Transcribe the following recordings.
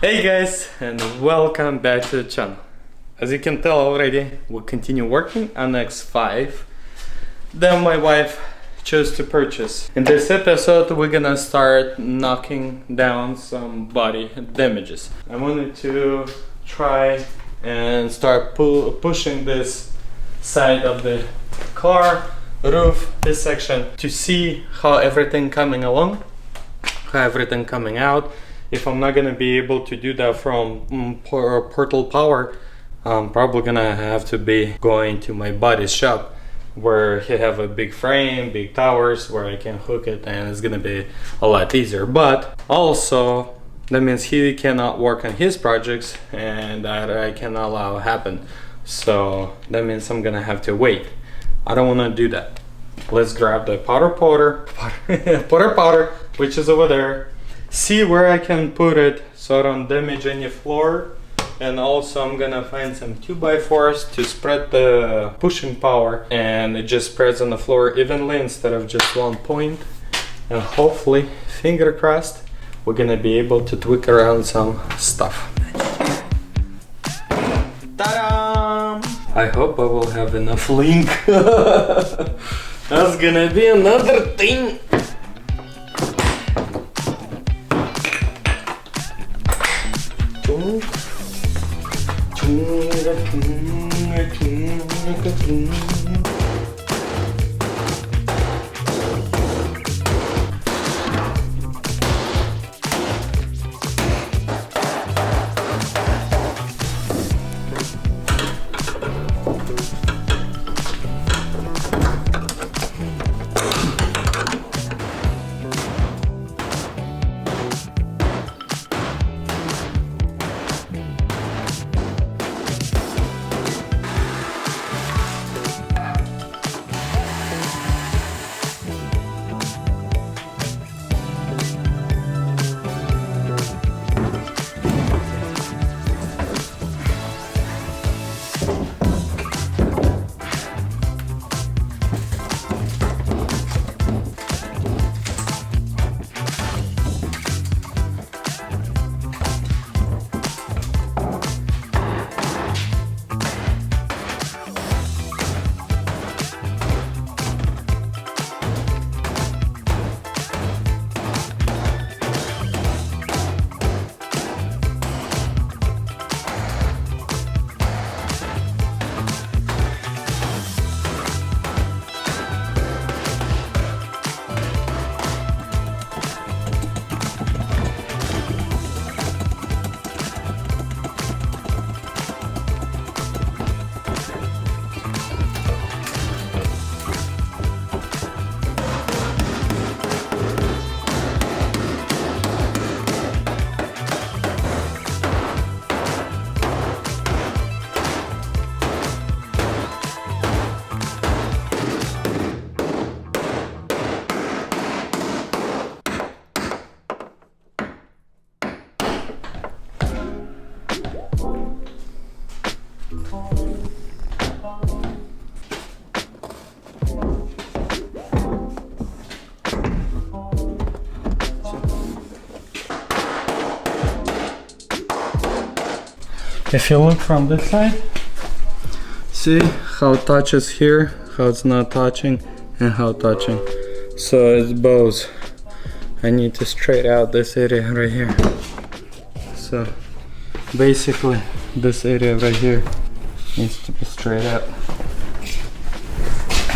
Hey guys, and welcome back to the channel. As you can tell already, we'll continue working on X5 that my wife chose to purchase. In this episode, we're gonna start knocking down some body damages. I wanted to try and start pushing this side of the car, roof, this section, to see how everything coming along, how everything coming out. If I'm not gonna be able to do that from Portal Power, I'm probably gonna have to be going to my buddy's shop where he have a big frame, big towers where I can hook it, and it's gonna be a lot easier. But also that means he cannot work on his projects and that I cannot allow happen. So that means I'm gonna have to wait. I don't wanna do that. Let's grab the powder, which is over there. See where I can put it so I don't damage any floor, and also I'm gonna find some 2x4s to spread the pushing power, and it just spreads on the floor evenly instead of just one point. And hopefully, finger crossed, we're gonna be able to tweak around some stuff. Ta-da! I hope I will have enough link. That's gonna be another thing. If you look from this side, see how it touches here, how it's not touching, and how touching. So it's both. I need to straighten out this area right here. So basically this area right here needs to be straight out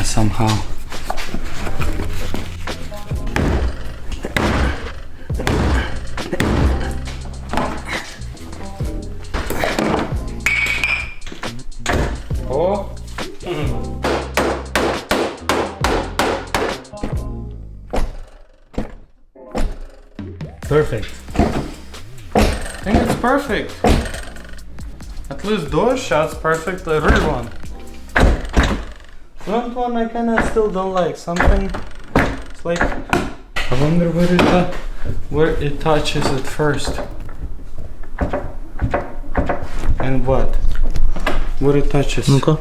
somehow. Perfect. I think it's perfect. At least those shots perfect, the rear one. Front one I kinda still don't like. Something, it's like, I wonder where it touches it first. And what? Where it touches. Okay.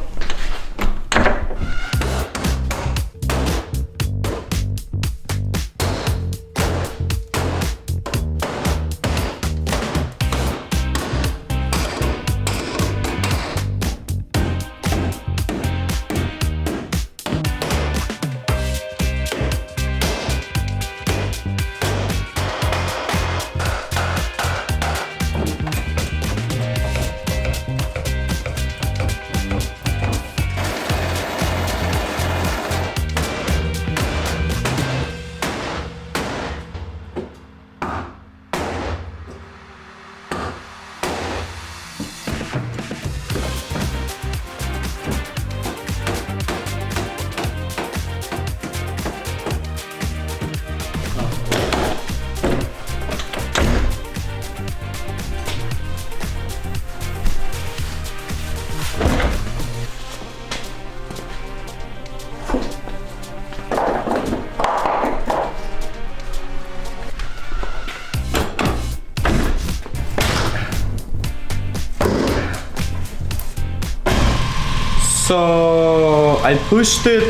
So I pushed it,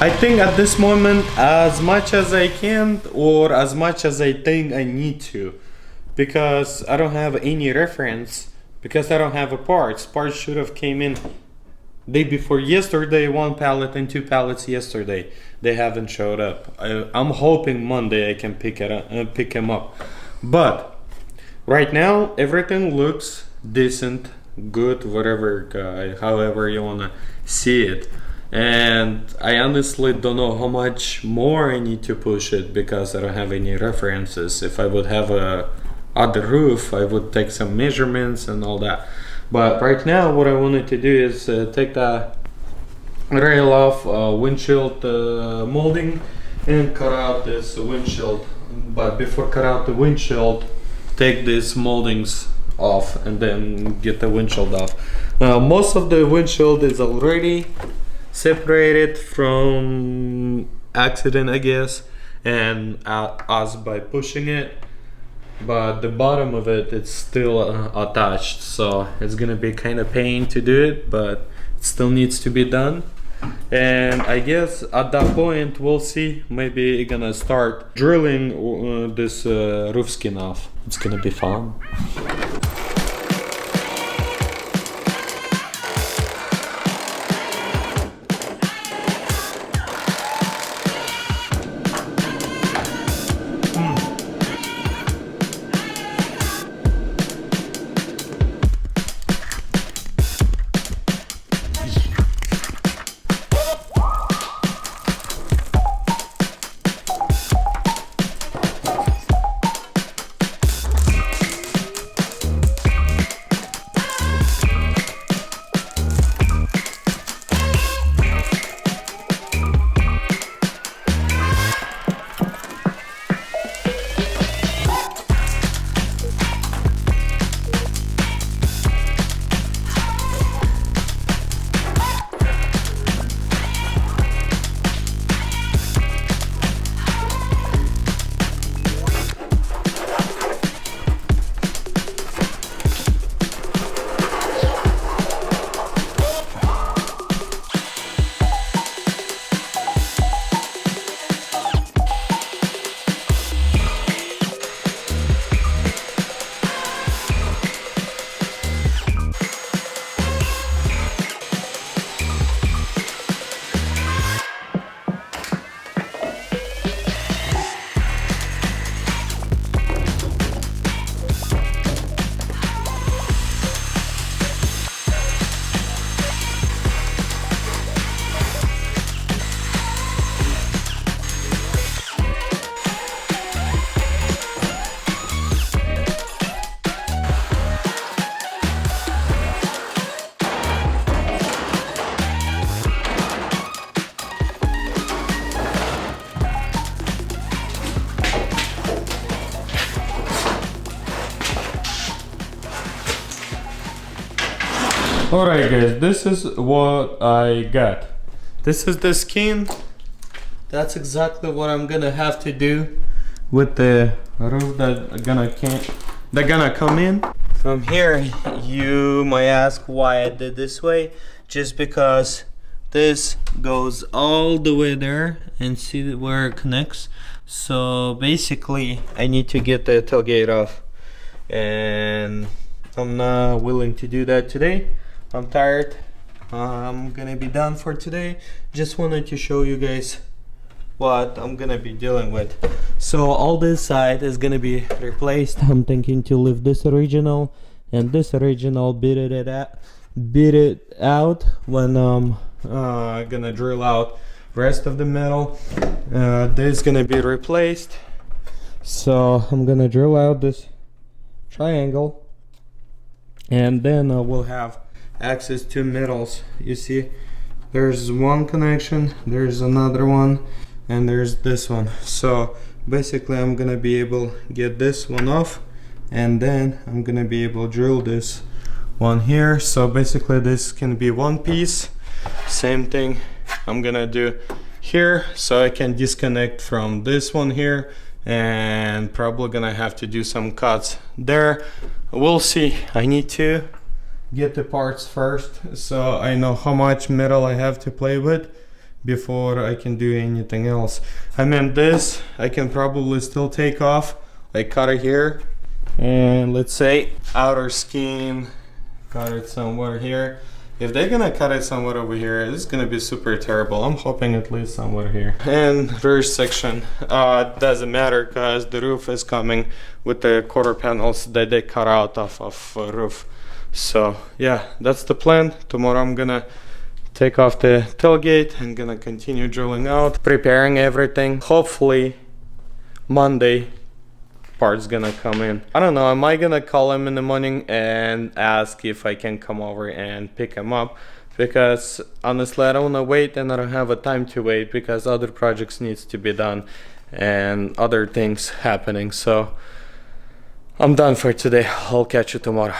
I think at this moment, as much as I can or as much as I think I need to, because I don't have any reference, because I don't have a parts. Parts should have came in day before yesterday, 1 pallet and 2 pallets yesterday. They haven't showed up. I'm hoping Monday I can pick them up. But right now everything looks decent, good, whatever, however you wanna see it. And I honestly don't know how much more I need to push it because I don't have any references. If I would have a other roof, I would take some measurements and all that. But right now what I wanted to do is take the rail off windshield molding and cut out this windshield. But before cut out the windshield, take these moldings off and then get the windshield off. Now most of the windshield is already separated from accident, I guess, and us by pushing it, but the bottom of it, it's still attached, so it's gonna be kind of pain to do it, but it still needs to be done. And I guess at that point we'll see, maybe we're gonna start drilling this roof skin off. It's gonna be fun. Alright guys, this is what I got. This is the skin. That's exactly what I'm gonna have to do with the roof that gonna come in. From here, you might ask why I did this way. Just because this goes all the way there and see where it connects. So basically I need to get the tailgate off, and I'm not willing to do that today. I'm tired. I'm gonna be done for today. Just wanted to show you guys what I'm gonna be dealing with. So all this side is gonna be replaced. I'm thinking to leave this original and this original, beat it out when I'm gonna drill out rest of the metal. This is gonna be replaced. So I'm gonna drill out this triangle, and then we'll have access to metals. You see, there's one connection, there's another one, and there's this one. So basically I'm gonna be able to get this one off, and then I'm gonna be able to drill this one here. So basically this can be one piece. Same thing I'm gonna do here, so I can disconnect from this one here, and probably gonna have to do some cuts there. We'll see. I need to get the parts first, so I know how much metal I have to play with before I can do anything else. I mean, this I can probably still take off, like cut it here, and let's say outer skin, cut it somewhere here. If they're gonna cut it somewhere over here, it's gonna be super terrible. I'm hoping at least somewhere here. And rear section, doesn't matter because the roof is coming with the quarter panels that they cut out of roof. So yeah, that's the plan. Tomorrow I'm gonna take off the tailgate and gonna continue drilling out, preparing everything. Hopefully Monday parts gonna come in. I don't know, am I gonna call him in the morning and ask if I can come over and pick him up? Because honestly I don't wanna wait, and I don't have a time to wait because other projects needs to be done and other things happening. So I'm done for today. I'll catch you tomorrow.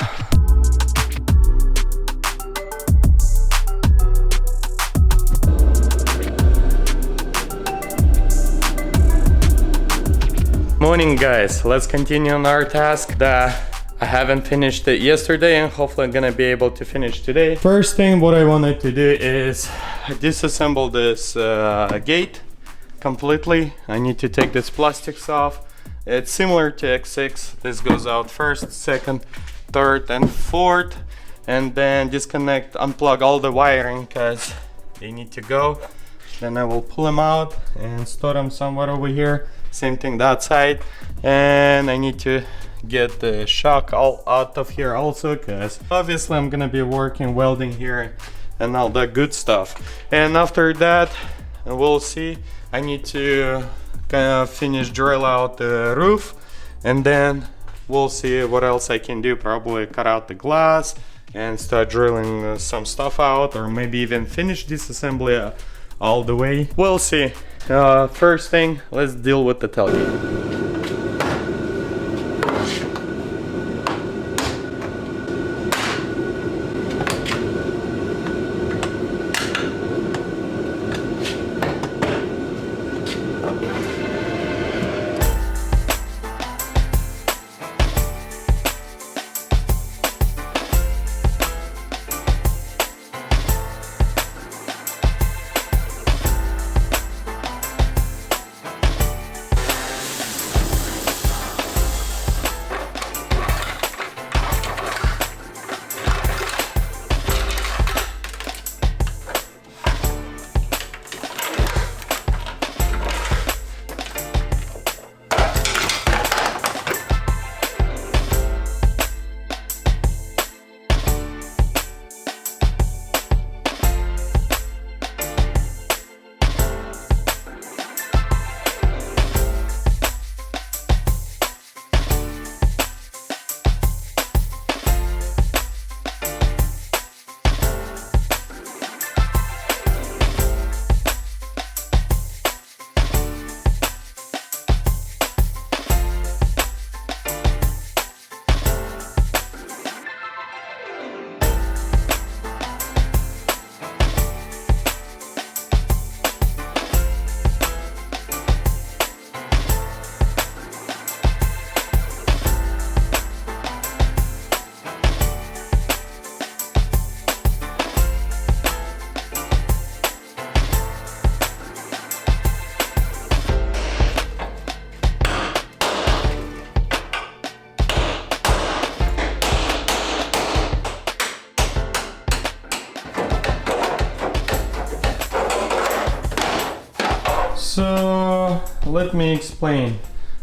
Morning guys, let's continue on our task that I haven't finished it yesterday and hopefully I'm gonna be able to finish today. First thing what I wanted to do is disassemble this gate completely. I need to take this plastics off. It's similar to X6. This goes out first, second, third and fourth, and then disconnect, unplug all the wiring because they need to go. Then I will pull them out and store them somewhere over here. Same thing that side, and I need to get the shock all out of here also because obviously I'm gonna be working welding here and all that good stuff. And after that we'll see, I need to kind of finish drill out the roof, and then we'll see what else I can do. Probably cut out the glass and start drilling some stuff out, or maybe even finish disassembly all the way. We'll see. First thing, let's deal with the tailgate. So let me explain.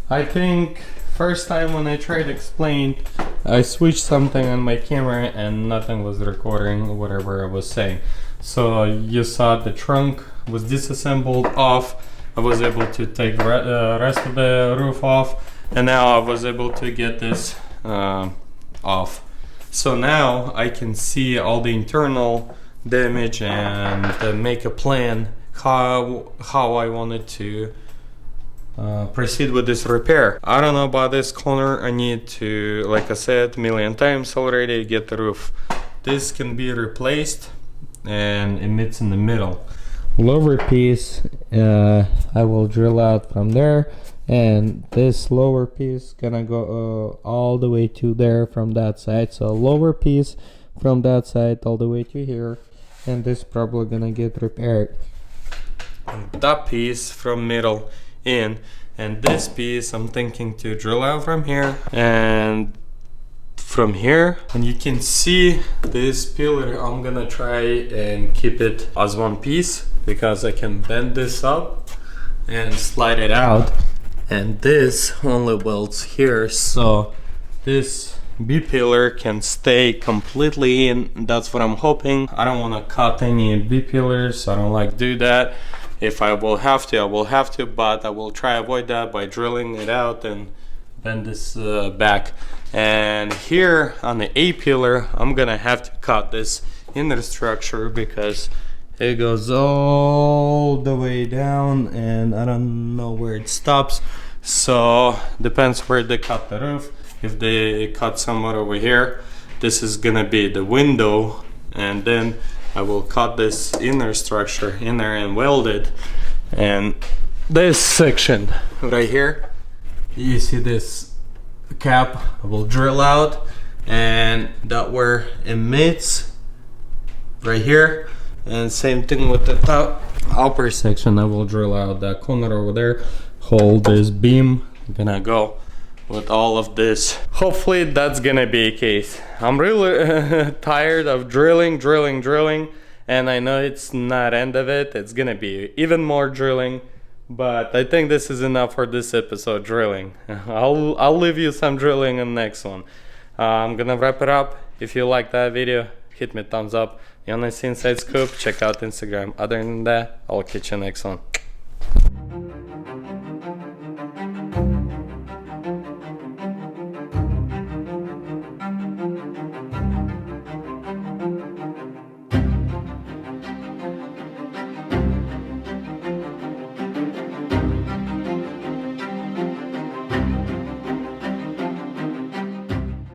I think first time when I tried to explain, I switched something on my camera and nothing was recording whatever I was saying. So you saw the trunk was disassembled off. I was able to take the rest of the roof off, and now I was able to get this off. So now I can see all the internal damage and make a plan how I wanted to proceed with this repair. I don't know about this corner. I need to, like I said a million times already, get the roof. This can be replaced and it meets in the middle. Lower piece I will drill out from there, and this lower piece gonna go all the way to there from that side. So lower piece from that side all the way to here, and this probably gonna get repaired. That piece from middle in, and this piece I'm thinking to drill out from here and from here. And you can see this pillar, I'm gonna try and keep it as one piece because I can bend this up and slide it out, and this only welds here, so this B pillar can stay completely in. That's what I'm hoping. I don't want to cut any B pillars. I don't like do that. If I will have to, I will have to, but I will try avoid that by drilling it out and bend this back. And here on the A pillar, I'm gonna have to cut this inner structure because it goes all the way down and I don't know where it stops. So depends where they cut the roof. If they cut somewhere over here, this is gonna be the window, and then I will cut this inner structure in there and weld it. And this section right here, you see this cap, I will drill out, and that where it meets right here. And same thing with the top upper section, I will drill out that corner over there, hold this beam. I'm gonna go with all of this. Hopefully that's gonna be a case. I'm really tired of drilling, and I know it's not end of it. It's gonna be even more drilling, but I think this is enough for this episode, drilling. I'll leave you some drilling in the next one. I'm gonna wrap it up. If you like that video, hit me thumbs up. You wanna see inside scoop, check out Instagram. Other than that, I'll catch you next one.